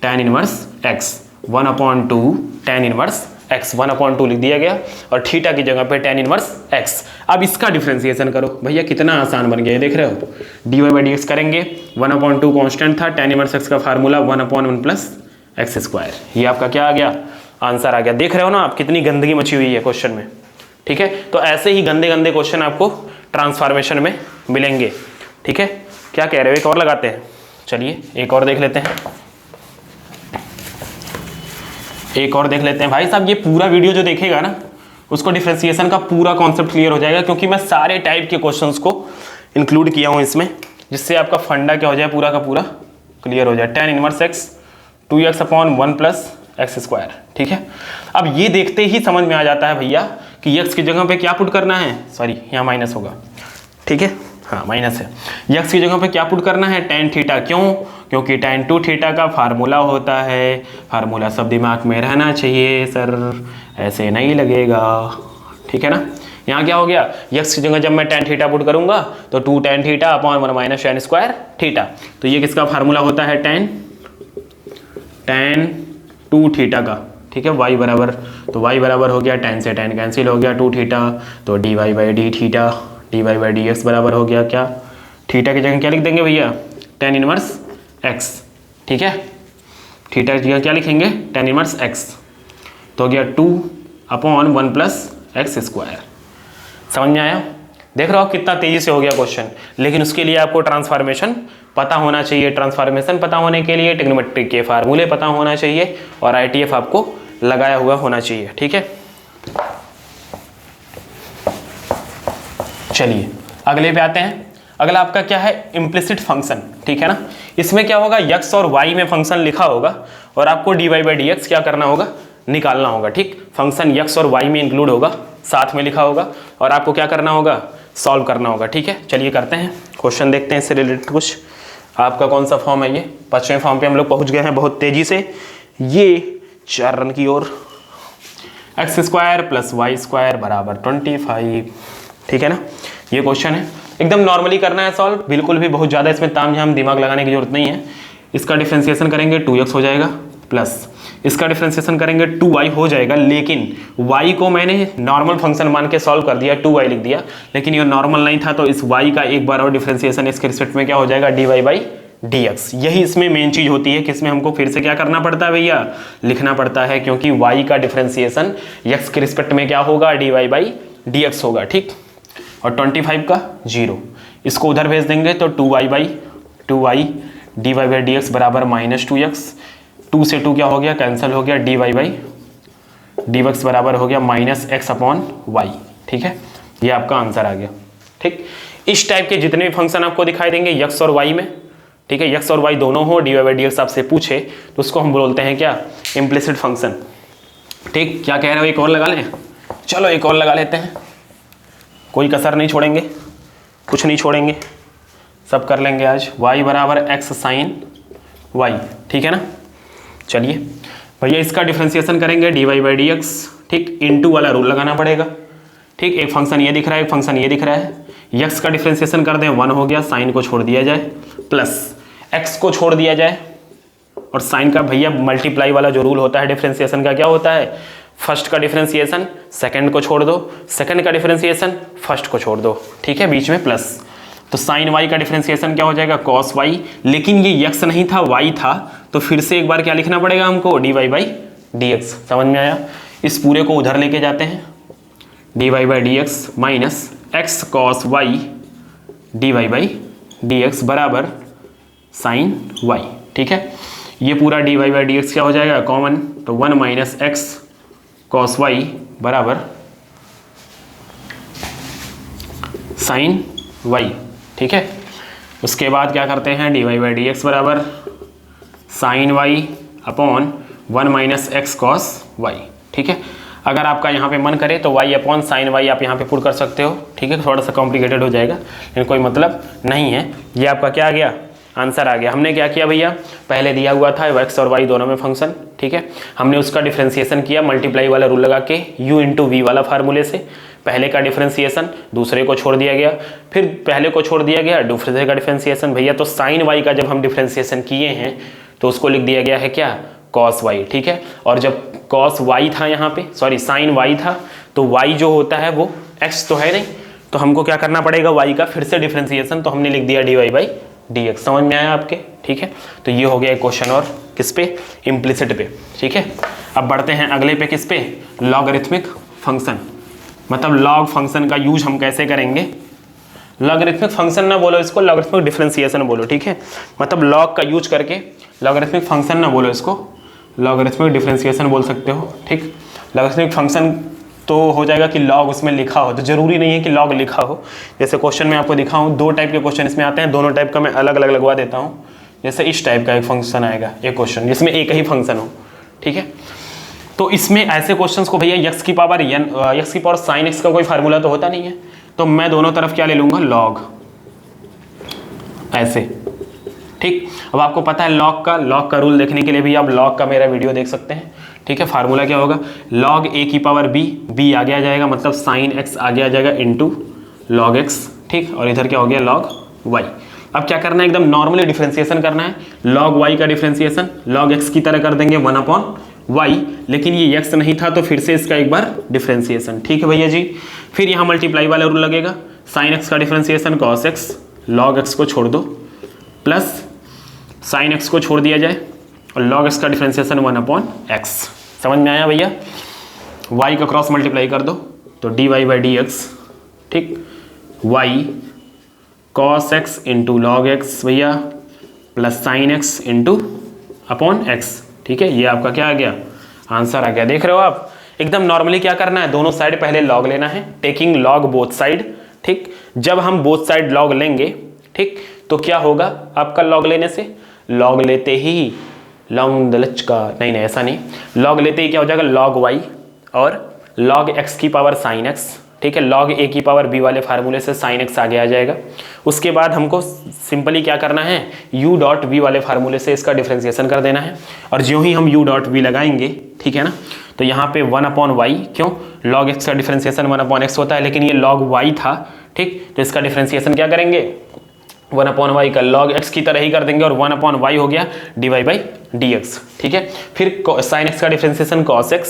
S1: tan inverse x 1/2 tan inverse x 1/2 लिख दिया गया, और थीटा की जगह पे tan इनवर्स x। अब इसका डिफ्रेंसिएशन करो, भैया कितना आसान बन गया, देख रहे हो, dy/dx करेंगे, 1/2 कॉन्स्टेंट था, tan इनवर्स x का फार्मूला 1/1 + x², ये आपका क्या आ गया, आंसर आ गया। देख रहे हो ना आप कितनी गंदगी मची हुई है क्वेश्चन में, ठीक है। तो ऐसे ही गंदे गंदे क्वेश्चन आपको ट्रांसफॉर्मेशन में मिलेंगे, ठीक है। क्या कह रहे हो, एक और लगाते हैं, चलिए एक और देख लेते हैं, एक और देख लेते हैं भाई साहब। ये पूरा वीडियो जो देखेगा ना उसको डिफरेंशिएशन का पूरा कॉन्सेप्ट क्लियर हो जाएगा, क्योंकि मैं सारे टाइप के क्वेश्चंस को इंक्लूड किया हूँ इसमें, जिससे आपका फंडा क्या हो जाए, पूरा का पूरा क्लियर हो जाए। tan inverse x 2x upon 1 plus x square, ठीक है। अब ये देखते ही समझ में आ जाता है भैया कि x की जगह पे क्या पुट करना है, सॉरी यहाँ माइनस होगा, ठीक है, हाँ माइनस है। x की जगह पे क्या पुट करना है, tan थीटा। क्यों? क्योंकि tan 2 थीटा का फार्मूला होता है, फार्मूला सब दिमाग में रहना चाहिए सर, ऐसे नहीं लगेगा, ठीक है ना। यहाँ क्या हो गया, x की जगह जब मैं tan थीटा पुट करूंगा तो 2 tan theta upon 1 minus tan square theta. तो ये किसका फार्मूला होता है, tan 2 थीटा का, ठीक है। y बराबर, तो y बराबर हो गया tan से tan कैंसिल हो गया 2 थीटा, तो dy by D theta, dy by D X बराबर हो गया क्या, थीटा की जगह क्या लिख देंगे भैया, tan इनवर्स x, ठीक है। थीटा की जगह क्या लिखेंगे, tan इनवर्स x, तो हो गया 2 अपॉन 1 प्लस एक्स स्क्वायर। समझ में आया? देख रहे हो कितना तेजी से हो गया क्वेश्चन, लेकिन उसके लिए आपको ट्रांसफॉर्मेशन पता होना चाहिए। ट्रांसफॉर्मेशन पता होने के लिए ट्रिग्नोमेट्री के फार्मूले पता होना चाहिए और ITF आपको लगाया हुआ होना चाहिए, ठीक है। चलिए अगले पे आते हैं। अगला आपका क्या है, इम्प्लिसिट फंक्शन, ठीक है ना। इसमें क्या होगा, x और y में फंक्शन लिखा होगा और आपको dy बाई डी एक्स क्या करना होगा, निकालना होगा, ठीक। फंक्शन x और y में इंक्लूड होगा, साथ में लिखा होगा और आपको क्या करना होगा, सॉल्व करना होगा, ठीक है। चलिए करते हैं, क्वेश्चन देखते हैं इससे रिलेटेड कुछ। आपका कौन सा फॉर्म है, ये 5वें फॉर्म पे हम लोग पहुंच गए हैं बहुत तेजी से, ये 4 रन की ओर। X square plus y square बराबर 25, ठीक है ना। ये क्वेश्चन है, एकदम नॉर्मली करना है सॉल्व, बिल्कुल भी बहुत ज़्यादा इसमें तामझाम दिमाग लगाने की जरूरत नहीं है। इसका डिफ्रेंसिएशन करेंगे 2x हो जाएगा, प्लस इसका डिफ्रेंसिएशन करेंगे 2y हो जाएगा, लेकिन y को मैंने नॉर्मल फंक्शन मान के सॉल्व कर दिया, 2y लिख दिया, लेकिन ये नॉर्मल नहीं था, तो इस y का एक बार और डिफ्रेंसिएशन इसके रिस्पेक्ट में क्या हो जाएगा, dy बाई dx। यही इसमें मेन चीज होती है कि इसमें हमको फिर से क्या करना पड़ता है भैया, लिखना पड़ता है, क्योंकि y का डिफ्रेंसिएशन x के रिस्पेक्ट में क्या होगा, dy बाई dx होगा, ठीक। और 25 का 0, इसको उधर भेज देंगे तो 2y dy बाई dx बराबर -2x, 2 से 2 क्या हो गया, कैंसिल हो गया, dy बाई dx बराबर हो गया -x अपॉन y, ठीक है। ये आपका आंसर आ गया, ठीक। इस टाइप के जितने भी फंक्शन आपको दिखाई देंगे x और y में, ठीक है, x और y दोनों हो, dy बाई dx आपसे पूछे तो उसको हम बोलते हैं क्या, इम्प्लिसिट फंक्शन, ठीक। क्या कह रहे हो, एक और लगा लें, चलो एक और लगा लेते हैं, कोई कसर नहीं छोड़ेंगे, कुछ नहीं छोड़ेंगे, सब कर लेंगे आज। y बराबर x साइन y, ठीक है ना। चलिए भैया इसका डिफ्रेंसिएशन करेंगे dy बाई डी एक्स, ठीक, इनटू वाला रूल लगाना पड़ेगा, ठीक। एक फंक्शन ये दिख रहा है, एक फंक्शन ये दिख रहा है, x का डिफ्रेंसिएशन कर दें 1 हो गया, साइन को छोड़ दिया जाए, प्लस x को छोड़ दिया जाए, और साइन का भैया मल्टीप्लाई वाला जो रूल होता है डिफ्रेंसिएशन का, क्या होता है, फर्स्ट का डिफ्रेंसिएशन सेकंड को छोड़ दो, सेकंड का डिफ्रेंसिएशन फर्स्ट को छोड़ दो, ठीक है, बीच में प्लस। तो साइन y का डिफ्रेंसिएशन क्या हो जाएगा, कॉस y, लेकिन ये x नहीं था, y था, तो फिर से एक बार क्या लिखना पड़ेगा हमको, dy बाई dx। समझ में आया? इस पूरे को उधर लेके जाते हैं, dy by dx minus x cos y dy by dx बराबर साइन y, ठीक है। ये पूरा dy बाई dx क्या हो जाएगा, कॉमन, तो 1 माइनस x कॉस y बराबर साइन y, ठीक है। उसके बाद क्या करते हैं, dy बाई dx बराबर sine y upon 1 minus x cos y, ठीक है। अगर आपका यहाँ पे मन करे तो y अपॉन साइन y आप यहाँ पे पुट कर सकते हो, ठीक है। थोड़ा सा कॉम्प्लिकेटेड हो जाएगा, लेकिन कोई मतलब नहीं है। ये आपका क्या आ गया, आंसर आ गया। हमने क्या किया भैया, पहले दिया हुआ था x और y दोनों में फंक्शन, ठीक है। हमने उसका डिफ्रेंसिएशन किया मल्टीप्लाई वाला रूल लगा के, u इंटू वी वाला फार्मूले से। पहले का डिफ्रेंसिएशन दूसरे को छोड़ दिया गया, फिर पहले को छोड़ दिया गया, दूसरे का डिफ्रेंसिएशन भैया। तो साइन y का जब हम डिफ्रेंसिएशन किए हैं तो उसको लिख दिया गया है क्या, कॉस y, ठीक है। और जब कॉस y था यहाँ पे, सॉरी साइन y था, तो y जो होता है वो x तो है नहीं, तो हमको क्या करना पड़ेगा, y का फिर से डिफ्रेंसिएशन, तो हमने लिख दिया dy बाई dx। समझ में आया आपके, ठीक है। तो ये हो गया एक क्वेश्चन और किस पे, इम्प्लिसिट पे, ठीक है। अब बढ़ते हैं अगले पे, किस पे, लॉगरिथमिक फंक्शन। मतलब लॉग फंक्शन का यूज हम कैसे करेंगे, लॉगरिथमिक फंक्शन ना बोलो इसको, लॉगरिथमिक डिफरेंशिएशन बोलो, ठीक है। मतलब लॉग का यूज करके लॉगरिथमिक फंक्शन ना बोलो इसको, लॉगरिथमिक डिफरेंशिएशन बोल सकते हो, ठीक। लॉगरिथमिक फंक्शन तो हो जाएगा कि लॉग उसमें लिखा हो, तो जरूरी नहीं है कि लॉग लिखा हो। जैसे क्वेश्चन में आपको दिखाऊं, 2 टाइप के क्वेश्चन इसमें आते हैं, दोनों टाइप का मैं अलग अलग लगवा देता हूँ। जैसे इस टाइप का एक फंक्शन आएगा, एक क्वेश्चन जिसमें एक ही फंक्शन हो, ठीक है। तो इसमें ऐसे क्वेश्चंस को भैया x की पावर साइन x का कोई फार्मूला तो होता नहीं है, तो मैं दोनों तरफ क्या ले लूंगा, लॉग, ऐसे, ठीक। अब आपको पता है लॉग का रूल देखने के लिए भी आप लॉग का मेरा वीडियो देख सकते हैं, ठीक है। फार्मूला क्या होगा, लॉग a की पावर b आगे आ जाएगा, मतलब साइन x आगे आ जाएगा इनटू लॉग x, ठीक। और इधर क्या हो गया, लॉग y। अब क्या करना है, एकदम नॉर्मली डिफरेंशिएशन करना है। लॉग y का डिफरेंशिएशन लॉग x की तरह कर देंगे 1/y, लेकिन ये x नहीं था तो फिर से इसका एक बार डिफरेंशिएशन, ठीक है भैया जी। फिर यहाँ मल्टीप्लाई वाला रूल लगेगा, साइन x का differentiation cos x, log x को छोड़ दो, प्लस साइन x को छोड़ दिया जाए और लॉग x का डिफरेंशिएशन 1/x। समझ में आया भैया। y का क्रॉस मल्टीप्लाई कर दो तो dy/dx, ठीक, y cos x into log x भैया plus sign x into upon x, ठीक है। ये आपका क्या आ गया, आंसर आ गया। देख रहे हो आप, एकदम नॉर्मली क्या करना है, दोनों साइड पहले लॉग लेना है, टेकिंग लॉग बोथ साइड, ठीक। जब हम बोथ साइड लॉग लेंगे, ठीक, तो क्या होगा आपका लॉग लेने से, लॉग लेते ही लॉन्ग दलच का, नहीं ऐसा नहीं, लॉग लेते ही क्या हो जाएगा, लॉग y और लॉग x की पावर साइन x, ठीक है। लॉग a की पावर b वाले फार्मूले से साइन x आगे आ जाएगा। उसके बाद हमको सिंपली क्या करना है, u डॉट v वाले फार्मूले से इसका डिफरेंशिएशन कर देना है, और जो ही हम u डॉट v लगाएंगे, ठीक है ना, तो यहाँ पे 1/y, क्यों, लॉग x का डिफरेंशिएशन 1/x होता है, लेकिन ये लॉग y था, ठीक, तो इसका डिफरेंशिएशन क्या करेंगे, 1/y का लॉग x की तरह ही कर देंगे और 1/y हो गया dy/dx, ठीक है। फिर साइन x का डिफरेंशिएशन cos x,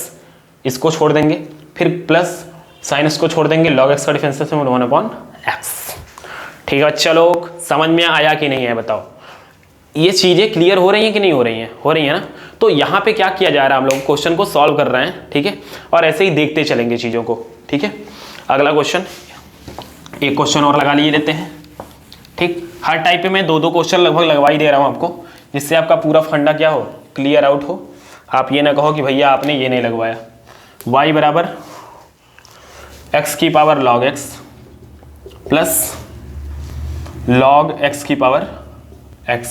S1: इसको छोड़ देंगे, फिर प्लस साइन x को छोड़ देंगे, लॉग x का डिफरेंशिएशन 1/x, ठीक है। अच्छा लोग, समझ में आया कि नहीं है बताओ, ये चीजें क्लियर हो रही हैं कि नहीं हो रही हैं, हो रही है ना। तो यहाँ पे क्या किया जा रहा है, हम लोग क्वेश्चन को सॉल्व कर रहे हैं, ठीक है, और ऐसे ही देखते चलेंगे चीजों को, ठीक है। अगला क्वेश्चन, एक क्वेश्चन और लगा लिए लेते हैं, ठीक। हर टाइप पे मैं 2-2 क्वेश्चन लगभग लगवा ही दे रहा हूँ आपको, जिससे आपका पूरा फंडा क्या हो, क्लियर आउट हो। आप ये ना कहो कि भैया आपने ये नहीं लगवाया। y बराबर x की power log x plus log x की पावर x।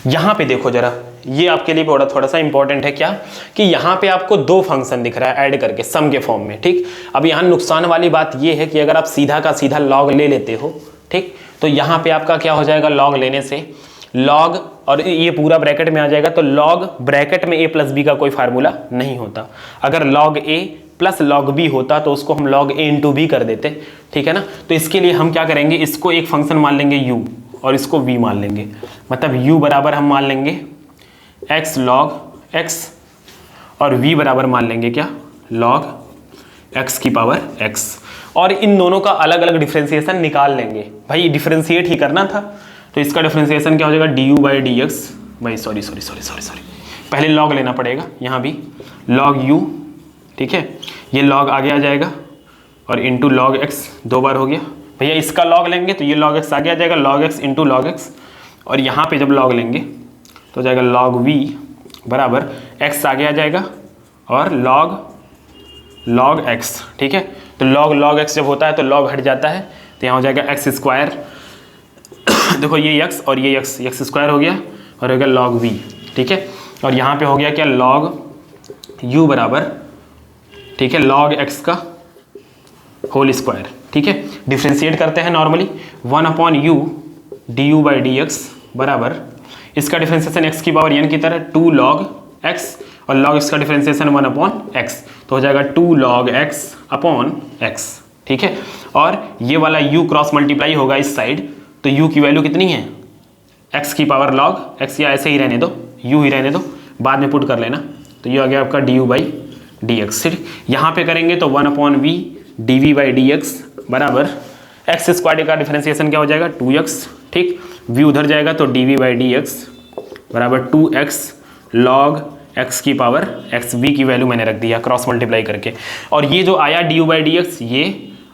S1: यहाँ पे देखो जरा, ये आपके लिए थोड़ा सा इंपॉर्टेंट है, क्या कि यहाँ पे आपको 2 फंक्शन दिख रहा है ऐड करके सम के फॉर्म में, ठीक। अब यहाँ नुकसान वाली बात ये है कि अगर आप सीधा का सीधा log ले लेते हो, ठीक, तो यहाँ पे आपका क्या हो जाएगा, log लेने से log और ये पूरा ब्रैकेट में आ जाएगा, तो log ब्रैकेट में a प्लस बी का कोई फार्मूला नहीं होता। अगर log a plus log b होता तो उसको हम log a इंटू b कर देते, ठीक है ना। तो इसके लिए हम क्या करेंगे, इसको एक फंक्शन मान लेंगे u और इसको v मान लेंगे, मतलब u बराबर हम मान लेंगे x log x और v बराबर मान लेंगे क्या, log x की पावर x, और इन दोनों का अलग अलग डिफरेंशिएशन निकाल लेंगे। भाई डिफरेंशिएट ही करना था, तो इसका डिफरेंशिएशन क्या हो जाएगा, du/dx, भाई सॉरी पहले log लेना पड़ेगा, यहाँ भी log u, ठीक है, ये log आगे आ जाएगा और इंटू log x 2 बार हो गया। भैया इसका log लेंगे तो ये log x आगे आ जाएगा, log x into log x, और यहाँ पे जब log लेंगे तो जाएगा log v बराबर x आगे आ जाएगा और log x, ठीक है। तो log x जब होता है तो log हट जाता है, तो यहाँ हो जाएगा x स्क्वायर, देखो ये x और ये x स्क्वायर हो गया और हो गया log v, ठीक है। और यहाँ पे हो गया क्या, log u बराबर, ठीक है, log x का होल स्क्वायर, ठीक है। डिफ्रेंशिएट करते हैं नॉर्मली, 1/u du/dx बराबर, इसका डिफ्रेंशिएशन x की पावर n की तरह 2 log x और log x का डिफ्रेंशिएशन 1/x, तो हो जाएगा 2 log x अपॉन x, ठीक है। और ये वाला u क्रॉस मल्टीप्लाई होगा इस साइड, तो u की वैल्यू कितनी है, x की पावर log x, या ऐसे ही रहने दो, u ही रहने दो, बाद में पुट कर लेना। तो ये आ गया आपका du/dx, ठीक। यहाँ पे करेंगे तो 1/v dv/dx बराबर x स्क्वायर का डिफरेंशिएशन क्या हो जाएगा 2x, ठीक, v उधर जाएगा तो dv/dx बराबर 2x log x की पावर x, v की वैल्यू मैंने रख दिया क्रॉस मल्टीप्लाई करके, और ये जो आया du/dx ये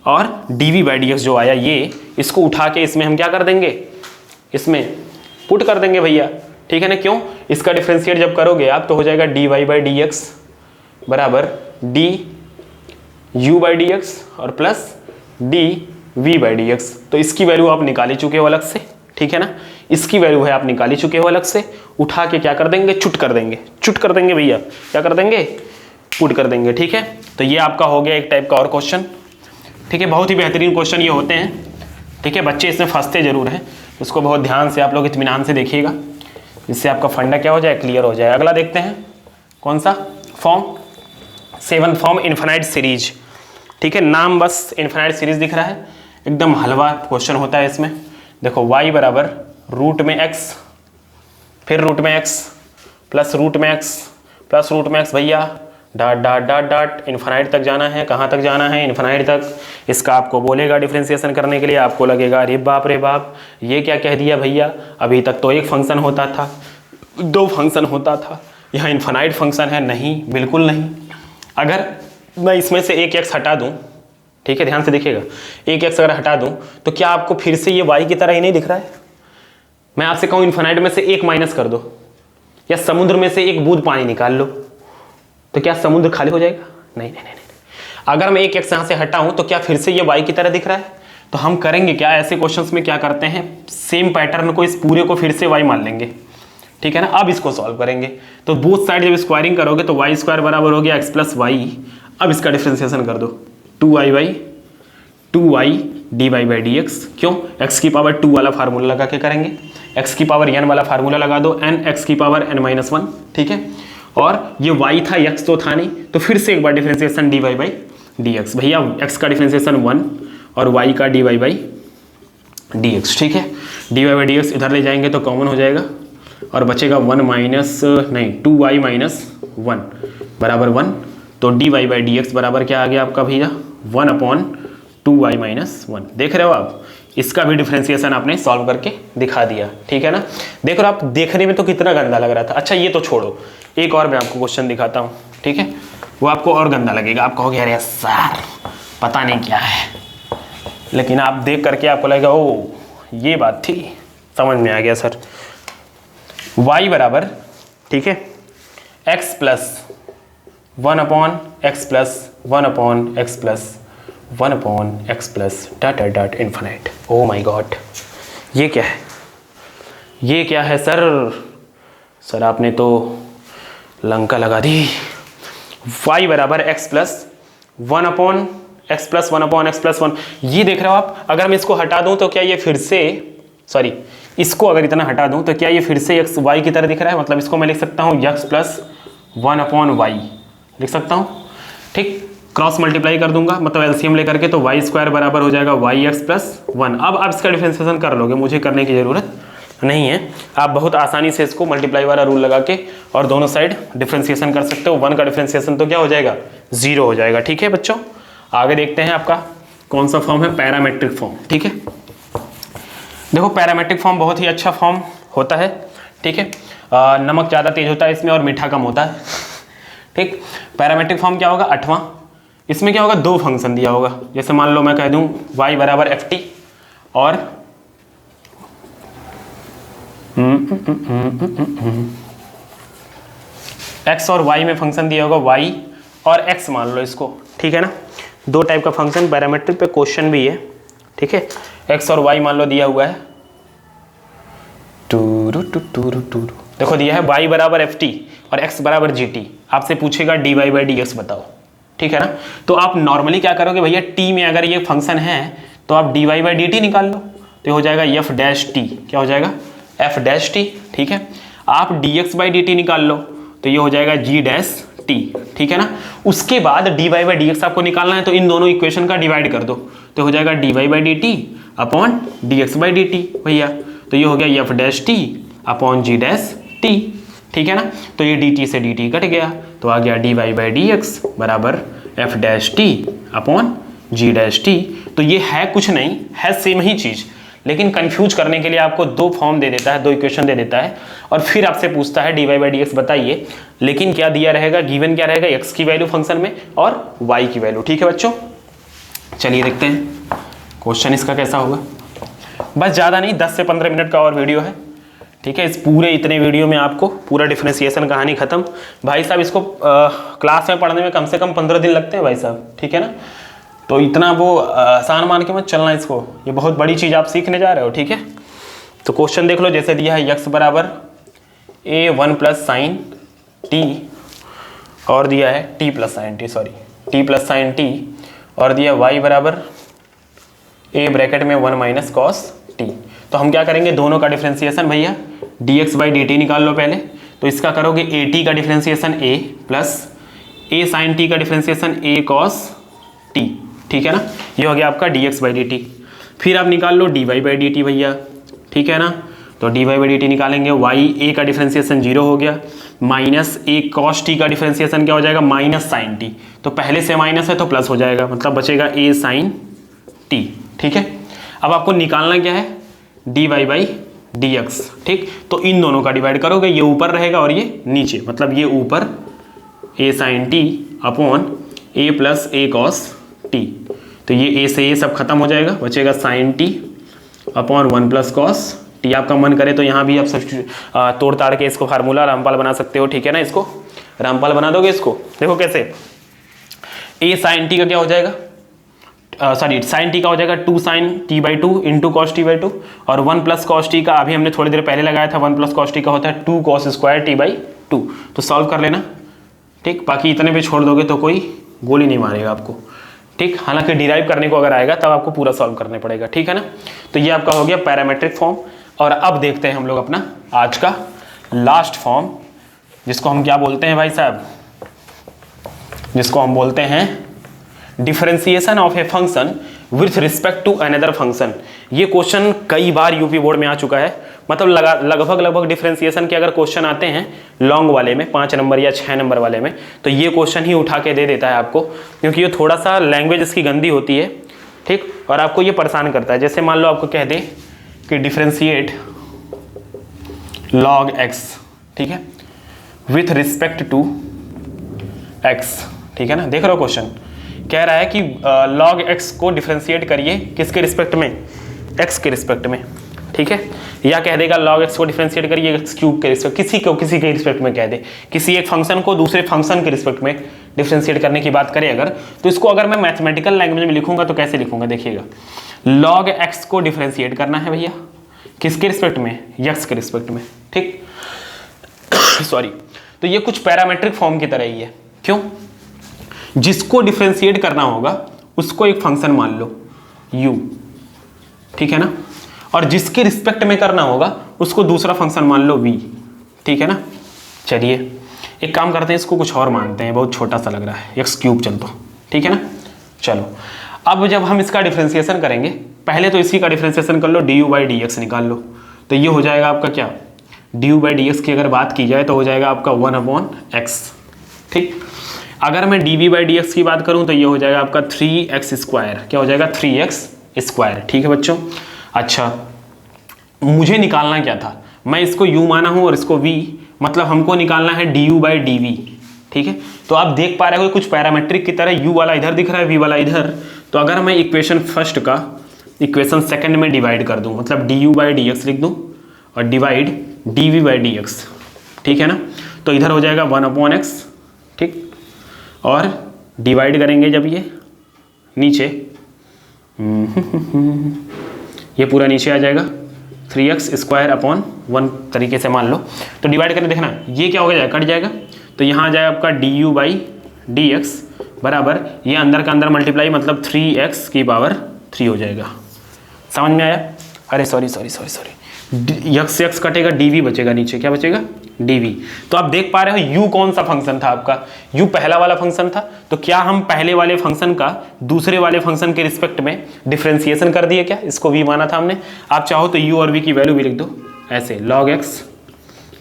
S1: और dv/dx जो आया ये, इसको उठा के इसमें हम क्या कर देंगे, इसमें पुट कर देंगे भैया, ठीक है ना। क्यों, इसका डिफरेंशिएट जब करोगे आप तो हो जाएगा dy/dx बराबर d u by D x और plus d v by D x. तो इसकी वैल्यू आप निकाल ही चुके हो अलग से, ठीक है ना, इसकी वैल्यू है आप निकाल ही चुके हो अलग से। उठा के क्या कर देंगे, चुट कर देंगे, चुट कर देंगे भैया, क्या कर देंगे, पुट कर देंगे, ठीक है। तो ये आपका हो गया एक टाइप का और क्वेश्चन, ठीक है। बहुत ही बेहतरीन क्वेश्चन ये होते हैं, ठीक है। बच्चे इसमें फंसते जरूर हैं, इसको बहुत ध्यान से आप लोग इत्मीनान से देखिएगा, जिससे आपका फंडा क्या हो जाए, क्लियर हो जाए। अगला देखते हैं कौन सा form, 7th form infinite series, ठीक है। नाम बस इन्फिनाइट सीरीज दिख रहा है, एकदम हलवा क्वेश्चन होता है इसमें। देखो y बराबर रूट में x, फिर रूट में x प्लस रूट में x प्लस रूट में x, भैया dot dot dot dot infinite तक जाना है। कहाँ तक जाना है, इन्फिनाइट तक। इसका आपको बोलेगा डिफरेंशिएशन करने के लिए, आपको लगेगा अरे बाप रे बाप, ये क्या कह दिया भैया, अभी तक तो एक फंक्शन होता था, 2 फंक्शन होता था, यहाँ इन्फिनाइट फंक्शन है। नहीं, बिल्कुल नहीं। अगर मैं इसमें से एक x हटा दूँ, ठीक है, ध्यान से देखिएगा, एक x अगर हटा दूँ तो क्या आपको फिर से ये y की तरह ही नहीं दिख रहा है। मैं आपसे कहूँ इन्फिनाइट में से एक माइनस कर दो, या समुद्र में से एक बूंद पानी निकाल लो, तो क्या समुद्र खाली हो जाएगा? नहीं नहीं नहीं नहीं। अगर मैं एक x यहाँ से हटाऊँ तो क्या फिर से ये y की तरह दिख रहा है? तो हम करेंगे क्या, ऐसे क्वेश्चंस में क्या करते हैं, सेम पैटर्न को, इस पूरे को फिर से y मान लेंगे, ठीक है ना। अब इसको सॉल्व करेंगे, तो बोथ साइड जब स्क्वायरिंग करोगे तो y स्क्वायर बराबर हो गया x प्लस वाई। अब इसका डिफ्रेंसिएशन कर दो, 2y by 2y D Y by D X. क्यों, x की पावर 2 वाला फार्मूला लगा के करेंगे, x की पावर n वाला फार्मूला लगा दो, n x की पावर n-1, ठीक है। और ये y था, x तो था नहीं, तो फिर से एक बार differentiation d Y by D x. भैया x का डिफ्रेंसिएशन 1 और y का d Y by D x, ठीक है। D Y by D x इधर ले जाएंगे तो कॉमन हो जाएगा और बचेगा 2y माइनस 1 बराबर 1। तो D Y by D X बराबर क्या आ गया आपका भैया, 1/2y माइनस 1। देख रहे हो आप, इसका भी डिफ्रेंसिएशन आपने सॉल्व करके दिखा दिया, ठीक है ना। देख रहे हो आप, देखने में तो कितना गंदा लग रहा था। अच्छा ये तो छोड़ो, एक और मैं आपको क्वेश्चन दिखाता हूँ, ठीक है, वो आपको और गंदा लगेगा। आप कहोगे अरे सर पता नहीं क्या है, लेकिन आप देख करके आपको लगेगा ओ ये बात थी, समझ में आ गया सर। y बराबर, ठीक है, x plus 1/x plus 1/x plus 1/x plus dot dot dot infinite. Oh my God, ये क्या है, ये क्या है सर? सर आपने तो लंका लगा दी। y बराबर x plus 1/x plus 1/x plus 1, ये देख रहे हो आप। अगर मैं इसको हटा दूं तो क्या ये फिर से, सॉरी इसको अगर इतना हटा दूं तो क्या ये फिर से x y की तरह दिख रहा है? मतलब इसको मैं लिख सकता हूँ x प्लस 1/y लिख सकता हूँ, ठीक। क्रॉस मल्टीप्लाई कर दूंगा, मतलब एलसीएम लेकर के, तो y स्क्वायर बराबर हो जाएगा yx प्लस 1। अब आप इसका डिफरेंशिएशन कर लोगे, मुझे करने की ज़रूरत नहीं है। आप बहुत आसानी से इसको मल्टीप्लाई वाला रूल लगा के और दोनों साइड डिफरेंशिएशन कर सकते हो। 1 का डिफरेंशिएशन तो क्या हो जाएगा, 0 हो जाएगा, ठीक है बच्चों। आगे देखते हैं आपका कौन सा फॉर्म है, पैरामेट्रिक फॉर्म, ठीक है। देखो पैरामेट्रिक फॉर्म बहुत ही अच्छा फॉर्म होता है, ठीक है। नमक ज़्यादा तेज होता है इसमें और मीठा कम होता है, ठीक। पैरामेट्रिक फॉर्म क्या होगा, 8वां। इसमें क्या होगा, 2 फंक्शन दिया होगा। जैसे मान लो मैं कह दूं y बराबर ft और x और y में फंक्शन दिया होगा y और x मान लो इसको, ठीक है ना। 2 टाइप का फंक्शन पैरामेट्रिक पे क्वेश्चन भी है, ठीक है। x और y मान लो दिया हुआ है, देखो दिया है y बराबर ft और x बराबर gt। आपसे पूछेगा dy बाई dx बताओ, ठीक है ना। तो आप नॉर्मली क्या करोगे भैया, t में अगर ये फंक्शन है तो आप dy बाई dt निकाल लो, तो हो जाएगा f डैश t, क्या हो जाएगा f डैश t, ठीक है। आप dx बाई dt निकाल लो तो ये हो जाएगा g डैश t, ठीक है ना। उसके बाद dy बाई dx आपको निकालना है, तो इन दोनों इक्वेशन का डिवाइड कर दो, तो हो जाएगा dy by dt upon dx by dt भैया। तो ये हो गया f dash t upon g dash t, ठीक है ना। तो ये dt से dt कट गया, तो आ गया dy बाई dx बराबर f dash t upon g dash t। तो ये है कुछ नहीं, है सेम ही चीज़, लेकिन कंफ्यूज करने के लिए आपको 2 फॉर्म दे देता है, 2 इक्वेशन दे देता है और फिर आपसे पूछता है dy बाई dx बताइए। लेकिन क्या दिया रहेगा, गिवन क्या रहेगा, x की वैल्यू फंक्शन में और y की वैल्यू, ठीक है बच्चों। चलिए देखते हैं क्वेश्चन इसका कैसा होगा। बस ज़्यादा नहीं, 10 से 15 मिनट का और वीडियो है, ठीक है। इस पूरे इतने वीडियो में आपको पूरा डिफरेंशिएशन कहानी खत्म। भाई साहब इसको क्लास में पढ़ने में कम से कम 15 दिन लगते हैं भाई साहब, ठीक है ना। तो इतना वो आसान मान के मत चलना इसको, ये बहुत बड़ी चीज़ आप सीखने जा रहे हो, ठीक है। तो क्वेश्चन देख लो, जैसे दिया है x बराबर a1 प्लस साइन टी और दिया है t plus sign T, sorry t plus sign T, और दिया y बराबर a ब्रैकेट में 1 माइनस कॉस टी। तो हम क्या करेंगे, दोनों का डिफरेंशिएशन भैया dx बाई dt निकाल लो पहले। तो इसका करोगे at का differentiation a plus a sine t का डिफरेंशिएशन a कॉस t, ठीक है ना। ये हो गया आपका dx बाई dt। फिर आप निकाल लो dy बाई dt भैया, ठीक है ना। तो dy बाई dt निकालेंगे, y a का डिफरेंशिएशन 0 हो गया, माइनस a कॉस t का डिफरेंशिएशन क्या हो जाएगा, माइनस साइन t। तो पहले से माइनस है तो प्लस हो जाएगा, मतलब बचेगा a साइन t, ठीक है। अब आपको निकालना क्या है, dy बाई dx, ठीक। तो इन दोनों का डिवाइड करोगे, ये ऊपर रहेगा और ये नीचे, मतलब ये ऊपर a sine t upon a plus a cos t। तो ये a से ये सब खत्म हो जाएगा, बचेगा sine t upon 1 plus cos t। आपका मन करे तो यहाँ भी आप सब तोड़ ताड़ के इसको फार्मूला रामपाल बना सकते हो, ठीक है ना। इसको रामपाल बना दोगे, इसको देखो कैसे, a साइन t का क्या हो जाएगा, सॉरी साइन टी का हो जाएगा 2 sine T by 2 into cos T by 2, और 1 प्लस कॉस टी का अभी हमने थोड़ी देर पहले लगाया था, 1 प्लस कॉस टी का होता है 2 कॉस स्क्वायर टी बाई 2। तो सॉल्व कर लेना, ठीक। बाकी इतने पे छोड़ दोगे तो कोई गोली नहीं मारेगा आपको, ठीक। हालांकि डिराइव करने को अगर आएगा तब आपको पूरा सॉल्व करने पड़ेगा, ठीक है ना। तो ये आपका हो गया पैरामेट्रिक फॉर्म। और अब देखते हैं हम लोग अपना आज का लास्ट फॉर्म, जिसको हम क्या बोलते हैं भाई साहब, जिसको हम बोलते हैं differentiation of a function with respect to another function. ये क्वेश्चन कई बार यूपी बोर्ड में आ चुका है, मतलब लगभग डिफरेंशिएशन के अगर क्वेश्चन आते हैं लॉन्ग वाले में 5 नंबर या 6 नंबर वाले में, तो ये क्वेश्चन ही उठा के दे देता है आपको, क्योंकि ये थोड़ा सा लैंग्वेज इसकी गंदी होती है, ठीक। और आपको ये परेशान करता है। जैसे मान लो आपको कह दे कि डिफरेंशिएट लॉग एक्स, ठीक है, विथ रिस्पेक्ट टू एक्स, ठीक है ना। देख रहे हो क्वेश्चन कह रहा है कि log x को डिफरेंशिएट करिए किसके रिस्पेक्ट में, x के रिस्पेक्ट में, ठीक है। या कह देगा log x को डिफरेंशिएट करिए x क्यूब के रिस्पेक्ट, किसी के रिस्पेक्ट में कह दे, किसी एक फंक्शन को दूसरे फंक्शन के रिस्पेक्ट में डिफरेंशिएट करने की बात करें अगर, तो इसको अगर मैं मैथमेटिकल लैंग्वेज में लिखूंगा तो कैसे लिखूंगा, देखिएगा। log x को डिफरेंशिएट करना है भैया किसके रिस्पेक्ट में, x के रिस्पेक्ट में, ठीक। सॉरी, तो ये कुछ पैरामेट्रिक फॉर्म की तरह ही है। क्यों, जिसको डिफरेंशिएट करना होगा उसको एक फंक्शन मान लो u, ठीक है ना, और जिसके रिस्पेक्ट में करना होगा उसको दूसरा फंक्शन मान लो v, ठीक है ना। चलिए एक काम करते हैं, इसको कुछ और मानते हैं, बहुत छोटा सा लग रहा है, x क्यूब चल तो, ठीक है ना। चलो अब जब हम इसका डिफरेंशिएशन करेंगे, पहले तो इसी का डिफरेंशिएशन कर लो, du बाई dx निकाल लो। तो ये हो जाएगा आपका क्या, du बाई dx की अगर बात की जाए तो हो जाएगा आपका 1 अपॉन x, ठीक। अगर मैं dv बाई dx की बात करूं तो ये हो जाएगा आपका 3x स्क्वायर, क्या हो जाएगा 3x स्क्वायर, ठीक है बच्चों। अच्छा मुझे निकालना क्या था, मैं इसको u माना हूं और इसको v, मतलब हमको निकालना है du बाई dv, ठीक है। तो आप देख पा रहे हो कुछ पैरामेट्रिक की तरह u वाला इधर दिख रहा है, v वाला इधर। तो अगर मैं इक्वेशन फर्स्ट का इक्वेशन सेकंड में डिवाइड कर दूं, मतलब du बाई dx लिख दूं और डिवाइड dv बाई dx, ठीक है ना। तो इधर हो जाएगा 1 अपॉन x, ठीक, और डिवाइड करेंगे जब ये नीचे ये पूरा नीचे आ जाएगा 3x स्क्वायर अपॉन 1 तरीके से मान लो। तो डिवाइड करके देखना ये क्या हो जाएगा, कट जाएगा। तो यहाँ आ जाएगा आपका du बाई dx बराबर ये अंदर का अंदर मल्टीप्लाई, मतलब 3x की पावर 3 हो जाएगा। समझ में आया, अरे सॉरी x से x कटेगा, dv बचेगा नीचे, क्या बचेगा dv। तो आप देख पा रहे हो u कौन सा फंक्शन था आपका, u पहला वाला फंक्शन था। तो क्या हम पहले वाले फंक्शन का दूसरे वाले फंक्शन के रिस्पेक्ट में डिफरेंशिएशन कर दिए क्या, इसको v माना था हमने। आप चाहो तो u और v की वैल्यू भी लिख दो ऐसे, log x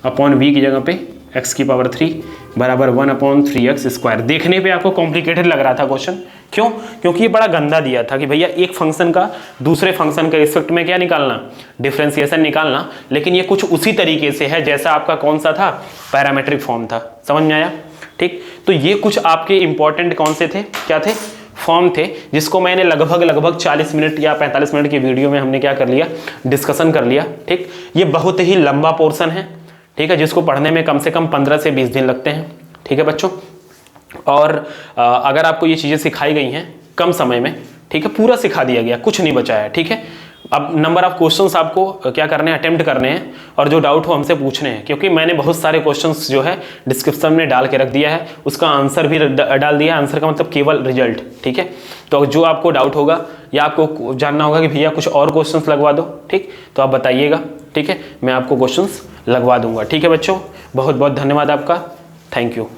S1: अपॉन v की जगह पे x की पावर 3 बराबर 1 अपॉन 3x स्क्वायर। देखने पे आपको कॉम्प्लिकेटेड लग रहा था क्वेश्चन, क्यों, क्योंकि ये बड़ा गंदा दिया था कि भैया एक फंक्शन का दूसरे फंक्शन के रिस्पेक्ट में क्या निकालना, डिफरेंशिएशन निकालना। लेकिन ये कुछ उसी तरीके से है जैसा आपका कौन सा था, पैरामेट्रिक फॉर्म था। समझ में आया, ठीक। तो ये कुछ आपके इंपॉर्टेंट कौन से थे, क्या थे, फॉर्म थे जिसको मैंने लगभग 40 मिनट या 45 मिनट की वीडियो में हमने क्या कर लिया, डिस्कशन कर लिया। ठीक, ये बहुत ही लंबा पोर्शन है, ठीक है, जिसको पढ़ने में कम से कम 15 से 20 दिन लगते हैं। ठीक है बच्चों, और अगर आपको ये चीज़ें सिखाई गई हैं कम समय में, ठीक है, पूरा सिखा दिया गया, कुछ नहीं बचा है। ठीक है, अब नंबर ऑफ क्वेश्चंस आपको क्या करने हैं, अटेम्प्ट करने हैं, और जो डाउट हो हमसे पूछने हैं, क्योंकि मैंने बहुत सारे क्वेश्चंस जो है डिस्क्रिप्शन में डाल के रख दिया है, उसका आंसर भी डाल दिया है। आंसर का मतलब केवल रिजल्ट। ठीक है, तो जो आपको डाउट होगा या आपको जानना होगा कि भैया कुछ और क्वेश्चंस लगवा दो, ठीक, तो आप बताइएगा। ठीक है, मैं आपको क्वेश्चंस लगवा दूंगा। ठीक है बच्चों, बहुत बहुत धन्यवाद आपका, थैंक यू।